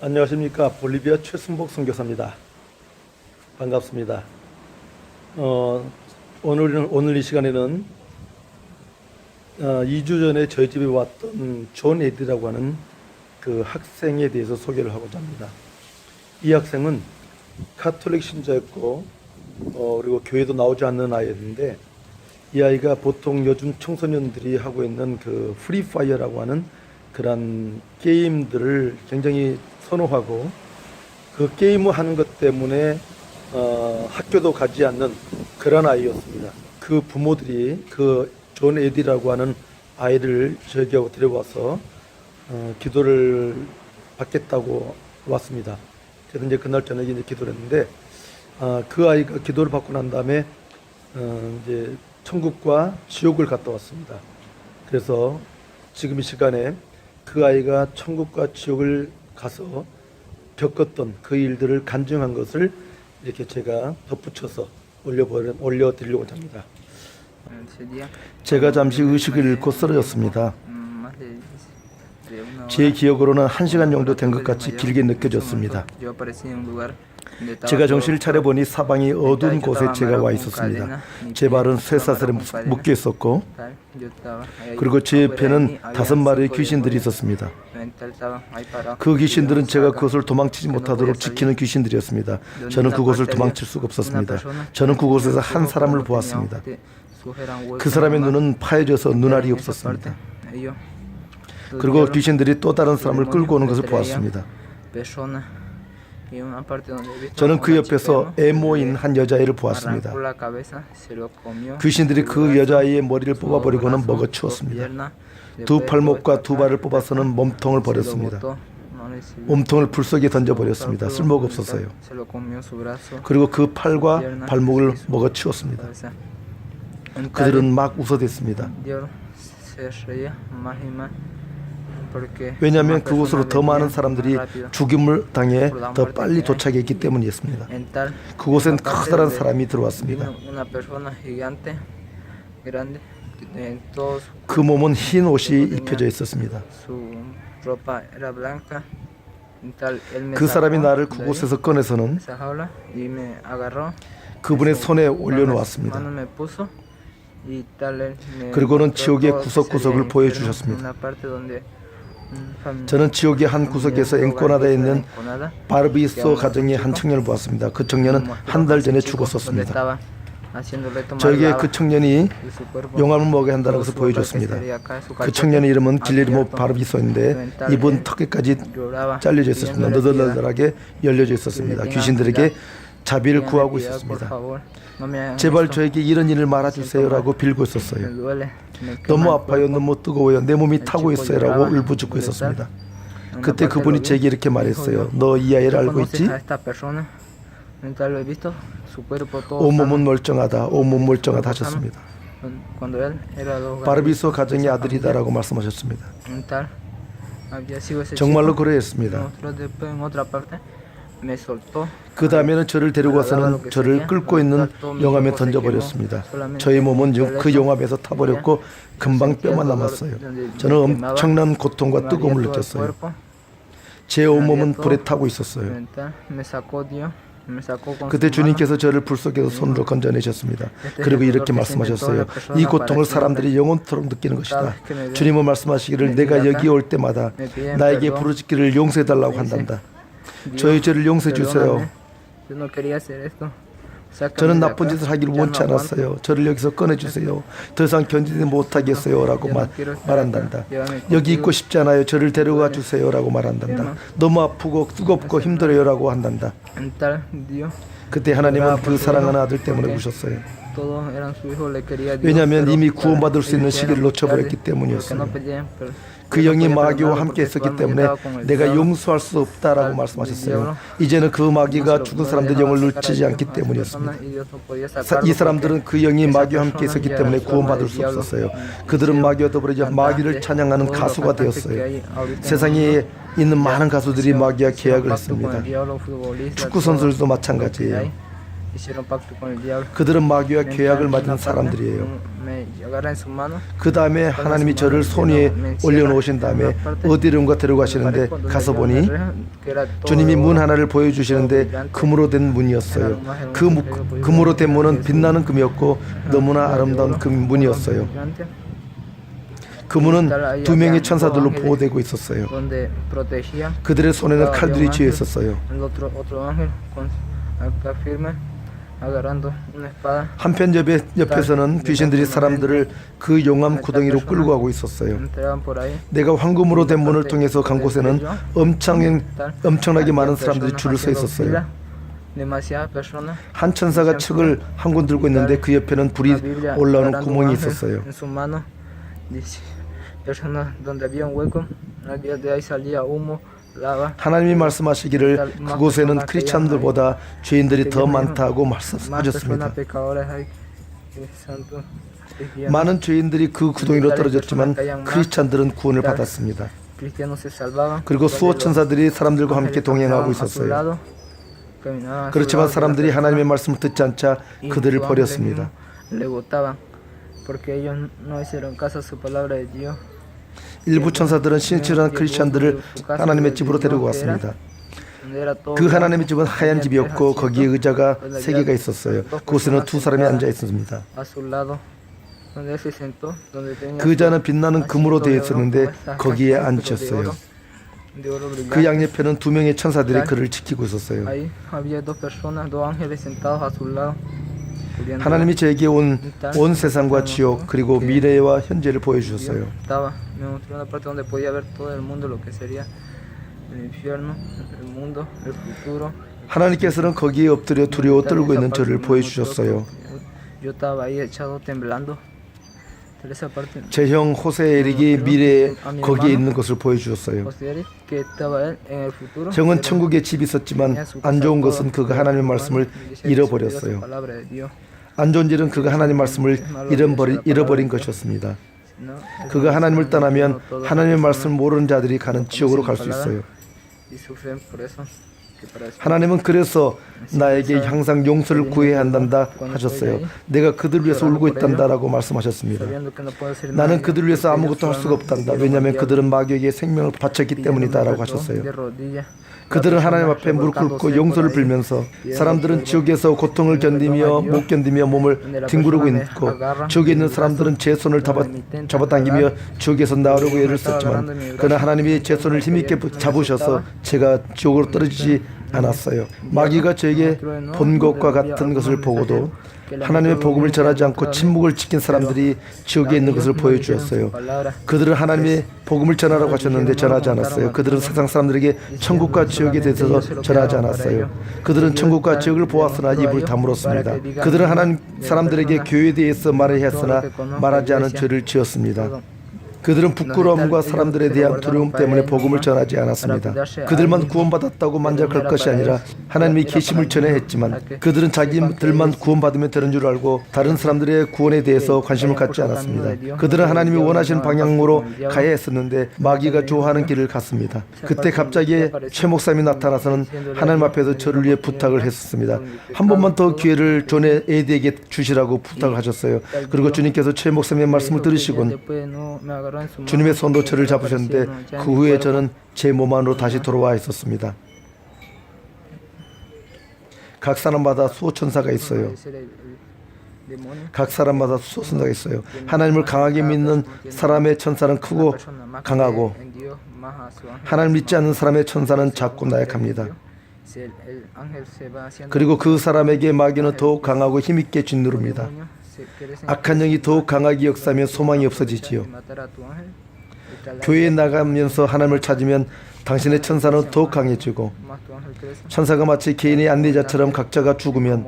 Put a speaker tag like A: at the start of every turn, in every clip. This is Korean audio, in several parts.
A: 안녕하십니까. 볼리비아 최순복 선교사입니다. 반갑습니다. 오늘 이 시간에는 2주 전에 저희 집에 왔던 존 에디라고 하는 그 학생에 대해서 소개를 하고자 합니다. 이 학생은 카톨릭 신자였고 그리고 교회도 나오지 않는 아이였는데, 이 아이가 보통 요즘 청소년들이 하고 있는 그 프리파이어라고 하는 그런 게임들을 굉장히 선호하고, 그 게임을 하는 것 때문에 학교도 가지 않는 그런 아이였습니다. 그 부모들이 그 존 에디라고 하는 아이를 저희하고 데려와서 기도를 받겠다고 왔습니다. 그래서 이제 그날 저녁에 이제 기도를 했는데, 그 아이가 기도를 받고 난 다음에 이제 천국과 지옥을 갔다 왔습니다. 그래서 지금 이 시간에 그 아이가 천국과 지옥을 가서 겪었던 그 일들을 간증한 것을 이렇게 제가 덧붙여서 올려드리려고 합니다. 제가 잠시 의식을 잃고 쓰러졌습니다. 제 기억으로는 1시간 정도 된 것 같이 길게 느껴졌습니다. 제가 정신을 차려보니 사방이 어두운 곳에 제가 와 있었습니다. 제 발은 쇠사슬에 묶여 있었고, 그리고 제 옆에는 5마리의 귀신들이 있었습니다. 그 귀신들은 제가 그것을 도망치지 못하도록 지키는 귀신들이었습니다. 저는 그곳을 도망칠 수가 없었습니다. 저는 그곳에서 한 사람을 보았습니다. 그 사람의 눈은 파여져서 눈알이 없었습니다. 그리고 귀신들이 또 다른 사람을 끌고 오는 것을 보았습니다. 저는 그 옆에서 에모인 한 여자아이를 보았습니다. 귀신들이 그 여자아이의 머리를 뽑아버리고는 먹어치웠습니다. 두 팔목과 두 발을 뽑아서는 몸통을 버렸습니다. 몸통을 불 속에 던져버렸습니다. 쓸모가 없어서요. 그리고 그 팔과 발목을 먹어치웠습니다. 그들은 막 웃어댔습니다. 왜냐하면 그곳으로 더 많은 사람들이 죽임을 당해 더 빨리 도착했기 때문이었습니다. 그곳엔 커다란 사람이 들어왔습니다. 그 몸은 흰 옷이 입혀져 있었습니다. 그 사람이 나를 그곳에서 꺼내서는 그분의 손에 올려놓았습니다. 그리고는 지옥의 구석구석을 보여주셨습니다. 저는 지옥의 한 구석에서 앵꼬나다에 있는 바르비소 가정의 한 청년을 보았습니다. 그 청년은 한 달 전에 죽었었습니다. 저에게 그 청년이 용암을 먹어야 한다는 것을 보여줬습니다. 그 청년의 이름은 길레르모 바르비소인데 입은 턱에까지 잘려져 있었습니다. 너덜너덜하게 열려져 있었습니다. 귀신들에게 자비를 구하고 있었습니다. 제발 저에게 이런 일을 말아주세요 라고 빌고 있었어요. 너무 아파요, 너무 뜨거워요, 내 몸이 타고 있어요 라고 울부짖고 있었습니다. 그때 그분이 제게 이렇게 말했어요. 너 이 아이를 알고 있지? 온몸은 멀쩡하다, 온몸 멀쩡하다 하셨습니다. 바르비소 가정의 아들이다라고 말씀하셨습니다. 정말로 그러했습니다. 그 다음에는 저를 데리고 와서는 저를 끌고 있는 용암에 던져버렸습니다. 저의 몸은 그 용암에서 타버렸고 금방 뼈만 남았어요. 저는 엄청난 고통과 뜨거움을 느꼈어요. 제 온몸은 불에 타고 있었어요. 그때 주님께서 저를 불 속에서 손으로 건져내셨습니다. 그리고 이렇게 말씀하셨어요. 이 고통을 사람들이 영원토록 느끼는 것이다. 주님은 말씀하시기를 내가 여기 올 때마다 나에게 부르짖기를 용서해달라고 한단다. 저희 죄를 용서해 주세요. 저는 나쁜 짓을 하기를 원치 않았어요. 저를 여기서 꺼내주세요. 더 이상 견디지 못하겠어요 라고 말한단다. 여기 있고 싶지 않아요. 저를 데려가 주세요 라고 말한단다. 너무 아프고 뜨겁고 힘들어요 라고 한단다. 그때 하나님은 그 사랑하는 아들 때문에 우셨어요. 왜냐하면 이미 구원받을 수 있는 시기를 놓쳐버렸기 때문이었어요. 그 영이 마귀와 함께 있었기 때문에 내가 용서할 수 없다라고 말씀하셨어요. 이제는 그 마귀가 죽은 사람들의 영을 놓치지 않기 때문이었습니다. 이 사람들은 그 영이 마귀와 함께 있었기 때문에 구원받을 수 없었어요. 그들은 마귀와 더불어 마귀를 찬양하는 가수가 되었어요. 세상에 있는 많은 가수들이 마귀와 계약을 했습니다. 축구 선수들도 마찬가지예요.
B: hicieron pacto con el diablo.
A: 그들은 마귀와
B: Me
A: 계약을
B: entregaron
A: 맞은
B: una carne,
A: 사람들이에요.
B: me agarra en su mano.
A: 그 다음에 하나님이 저를 손 위에 올려놓으신 다음에 어디론가 데려가시는데 가서 보니 주님이 문 하나를 보여주시는데 금으로 된 문이었어요. 금으로 된 문은 빛나는 금이었고 너무나 아름다운 금 문이었어요. 그 문은 두 명의 천사들로 보호되고 있었어요.
B: Donde protegían
A: 그들의 손에는 칼들이 쥐어 있었어요.
B: el otro ángel con acá firme agarrando una espada.
A: 한편 옆에서는 귀신들이 사람들을 그 용암 구덩이로 끌고 가고 있었어요.
B: Entraban por ahí.
A: 내가 황금으로 된 문을 통해서 간 곳에는 엄청나게 많은 사람들이 줄을 서 있었어요.
B: Demasiadas personas.
A: 한 천사가 척을 한 군 들고 있는데 그 옆에는 불이 올라오는 구멍이 있었어요.
B: En su mano dice personas donde había un hueco, de ahí salía humo, lava.
A: 하나님이 말씀하시기를 그곳에는 크리스찬들보다 죄인들이 더 많다고 말씀하셨습니다. 많은 죄인들이 그 구덩이로 떨어졌지만 크리스찬들은 구원을 받았습니다. 그리고 수호 천사들이 사람들과 함께 동행하고 있었어요. 그렇지만 사람들이 하나님의 말씀을 듣지 않자 그들을 버렸습니다.
B: Porque ellos no hicieron caso a su palabra de Dios.
A: 일부 천사들은 신실한 크리스찬들을 하나님의 집으로 데리고 왔습니다. 그 하나님의 집은 하얀 집이었고 거기에 의자가 3개가 있었어요. 그곳에는 2사람이 앉아 있었습니다. 그 의자는 빛나는 금으로 되어 있었는데 거기에 앉으셨어요. 그 양옆에는 2명의 천사들이 그를 지키고 있었어요. 하나님이 저에게 온 세상과 지옥 그리고 미래와 현재를 보여주셨어요. 하나님께서는 거기에 엎드려 두려워 떨고 있는 저를 보여주셨어요. 제 형 호세엘이 미래에 거기에 있는 것을 보여주셨어요. 형은 천국에 집이 있었지만 안 좋은 것은 그가 하나님의 말씀을 잃어버렸어요. 안 좋은 일은 그가 하나님 말씀을 잃어버린 것이었습니다. 그가 하나님을 떠나면 하나님의 말씀을 모르는 자들이 가는 지옥으로 갈 수 있어요. 하나님은 그래서 나에게 항상 용서를 구해야 한단다 하셨어요. 내가 그들 위해서 울고 있단다라고 말씀하셨습니다. 나는 그들 위해서 아무것도 할 수가 없단다. 왜냐하면 그들은 마귀에게 생명을 바쳤기 때문이다라고 하셨어요. 그들은 하나님 앞에 무릎 꿇고 용서를 빌면서 사람들은 지옥에서 고통을 견디며 못 견디며 몸을 뒹구르고 있고 지옥에 있는 사람들은 제 손을 잡아당기며 지옥에서 나오려고 애를 썼지만 그러나 하나님이 제 손을 힘있게 잡으셔서 제가 지옥으로 떨어지지 않았어요. 마귀가 저에게 본 것과 같은 것을 보고도 하나님의 복음을 전하지 않고 침묵을 지킨 사람들이 지옥에 있는 것을 보여주었어요. 그들은 하나님의 복음을 전하라고 하셨는데 전하지 않았어요. 그들은 세상 사람들에게 천국과 지옥에 대해서 전하지 않았어요. 그들은 천국과 지옥을 보았으나 입을 다물었습니다. 그들은 하나님 사람들에게 교회에 대해서 말해야 했으나 말하지 않은 죄를 지었습니다. 그들은 부끄러움과 사람들에 대한 두려움 때문에 복음을 전하지 않았습니다. 그들만 구원받았다고 만족할 것이 아니라 하나님이 계심을 전해야 했지만 그들은 자기들만 구원받으면 되는 줄 알고 다른 사람들의 구원에 대해서 관심을 갖지 않았습니다. 그들은 하나님이 원하시는 방향으로 가야 했었는데 마귀가 좋아하는 길을 갔습니다. 그때 갑자기 최 목사님이 나타나서는 하나님 앞에서 저를 위해 부탁을 했었습니다. 한 번만 더 기회를 존 에디에게 주시라고 부탁을 하셨어요. 그리고 주님께서 최 목사님의 말씀을 들으시곤 주님의 손으로 저를 잡으셨는데 그 후에 저는 제 몸 안으로 다시 돌아와 있었습니다. 각 사람마다 수호천사가 있어요. 각 사람마다 수호천사가 있어요. 하나님을 강하게 믿는 사람의 천사는 크고 강하고 하나님 믿지 않는 사람의 천사는 작고 나약합니다. 그리고 그 사람에게 마귀는 더욱 강하고 힘있게 짓누릅니다. 악한 영이 더욱 강하게 역사하면 소망이 없어지지요. 교회에 나가면서 하나님을 찾으면 당신의 천사는 더욱 강해지고 천사가 마치 개인의 안내자처럼 각자가 죽으면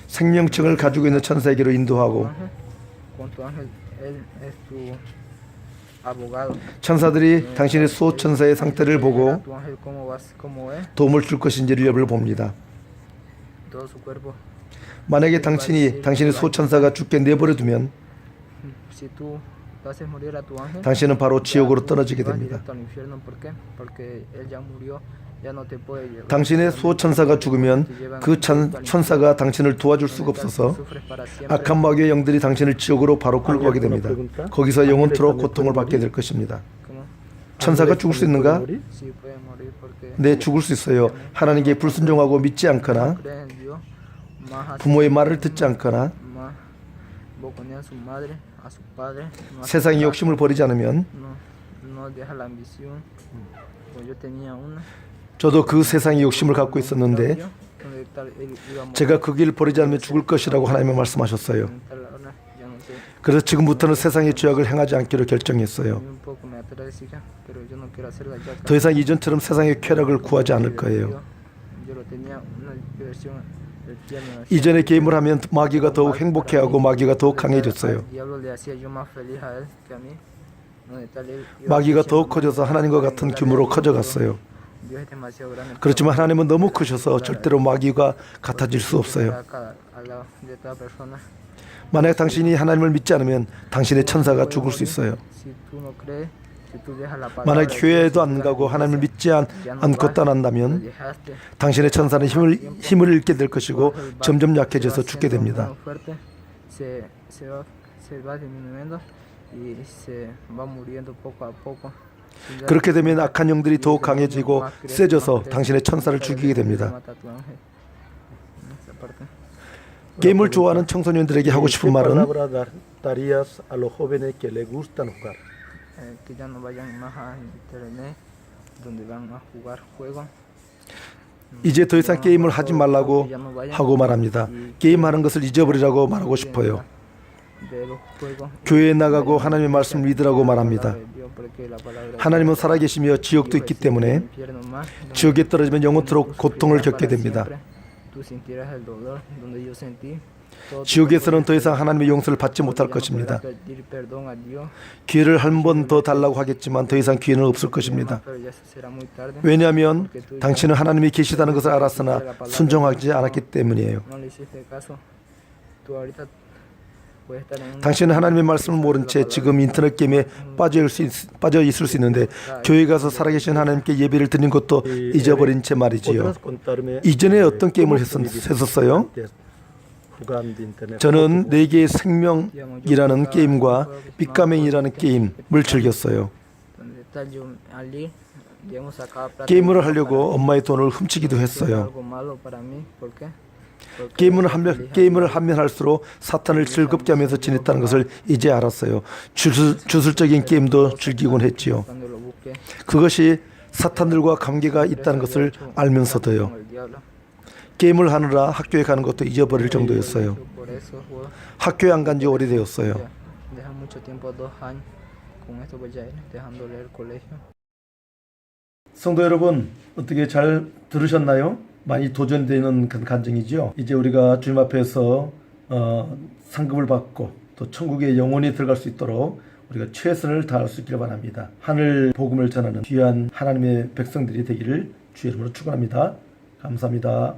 A: 생명증을 가지고 있는 천사에게로 인도하고 천사들이 당신의 수호천사의 상태를 보고 도움을 줄 것인지를 봅니다. 만약에 당신의 수호천사가 죽게 내버려두면
B: tú haces morir a tu ángel,
A: 당신은 바로
B: ya
A: 지옥으로 떨어지게
B: vas
A: 됩니다.
B: directo al infierno. ¿Por qué? Porque él ya murió, ya no te puede llevar.
A: 당신의 수호천사가 죽으면 그 천사가 당신을 도와줄 수가 없어서
B: Sufres para siempre.
A: 악한 마귀의 영들이 당신을 지옥으로 바로 끌고 가게 됩니다. 거기서 영원토록 고통을 받게 될 것입니다.
B: ¿Cómo?
A: 천사가 죽을 수 있는가?
B: Sí puede morir porque
A: 네, 죽을 수 있어요. 하나님께 불순종하고 믿지 않거나
B: cree en Dios, más
A: 부모의 말을 듣지 않거나
B: más boconea a su madre, a su padre, no hace
A: 세상의
B: caso,
A: 욕심을 버리지 않으면
B: no deja la ambición. Pues yo tenía una.
A: 저도 그 세상의 욕심을 갖고 있었는데
B: donde tal, él iba a morir,
A: 제가 그 길을 버리지 않으면 죽을 것이라고 하나님은 말씀하셨어요.
B: tal hora, ya no sé.
A: 그래서 지금부터는 세상의 죄악을 행하지 않기로 결정했어요.
B: Un poco me atrae decir, pero yo no quiero hacer la yaca.
A: 더 이상 이전처럼 세상의 쾌락을 구하지 않을 거예요.
B: Yo lo tenía una diversión. El tierno,
A: 이전에 게임을 하면 마귀가 더욱 행복해하고 마귀가 더욱 강해졌어요.
B: al diablo le hacía yo más feliz a él que a mí. Donde tal él iba
A: 마귀가
B: creciendo
A: 더욱
B: más,
A: 커져서 하나님과 같은 규모로 커져갔어요.
B: Dios es demasiado grande.
A: 그렇지만 하나님은 너무 크셔서 절대로 마귀가 같아질 수 없어요.
B: Al lado de toda persona.
A: 만약 당신이 하나님을 믿지 않으면 당신의 천사가 죽을 수 있어요.
B: Si tú no crees, si tú dejas la palabra
A: 만약
B: de Dios,
A: 교회에도
B: si
A: 안
B: tú
A: 가고
B: dejas
A: 하나님을
B: la
A: 믿지
B: iglesia, ya no
A: 않고
B: vas,
A: 떠난다면
B: lo dejaste,
A: 당신의 천사는 힘을 잃게 될 것이고 점점 약해져서 죽게 됩니다.
B: se va disminuyendo y se va muriendo poco a poco.
A: 그렇게 되면 악한 영들이 더욱 강해지고 세져서 당신의 천사를 죽이게 됩니다. 게임을 좋아하는 청소년들에게 하고 싶은 말은
C: darías a los jóvenes que les gustan jugar?
B: Que ya no vayan más a internet donde van a jugar juegos.
A: 이제 더 이상 게임을 하지 말라고 하고 말합니다. 게임하는 것을 잊어버리라고 말하고 싶어요. 교회에 나가고 하나님의 말씀을 믿으라고 말합니다. 하나님은 살아계시며 지옥도 있기 때문에 지옥에 떨어지면 영원토록 고통을 겪게 됩니다. 지옥에서는 더 이상 하나님의 용서를 받지 못할 것입니다. 기회를 한 번 더 달라고 하겠지만 더 이상 기회는 없을 것입니다. 왜냐하면 당신은 하나님이 계시다는 것을 알았으나 순종하지 않았기 때문이에요. 당신은 하나님의 말씀을 모른 채 지금 인터넷 게임에 빠져 있을 수 있는데 교회 가서 살아계신 하나님께 예배를 드린 것도 잊어버린 채 말이지요. 이전에 어떤 게임을 했었어요? 저는 4개의 생명이라는 게임과 빅가맹이라는 게임을 즐겼어요. 게임을 하려고 엄마의 돈을 훔치기도 했어요. 게임을 하면 할수록 사탄을 즐겁게 하면서 지냈다는 것을 이제 알았어요. 주술적인 게임도 즐기곤 했지요. 그것이 사탄들과 관계가 있다는 것을 알면서도요. 게임을 하느라 학교에 가는 것도 잊어버릴 정도였어요. 학교에 안 간 지 오래되었어요. 성도 여러분, 어떻게 잘 들으셨나요? 많이 도전되는 그런 간증이죠. 이제 우리가 주님 앞에서 상급을 받고 또 천국에 영원히 들어갈 수 있도록 우리가 최선을 다할 수 있기를 바랍니다. 하늘 복음을 전하는 귀한 하나님의 백성들이 되기를 주의 이름으로 축원합니다. 감사합니다.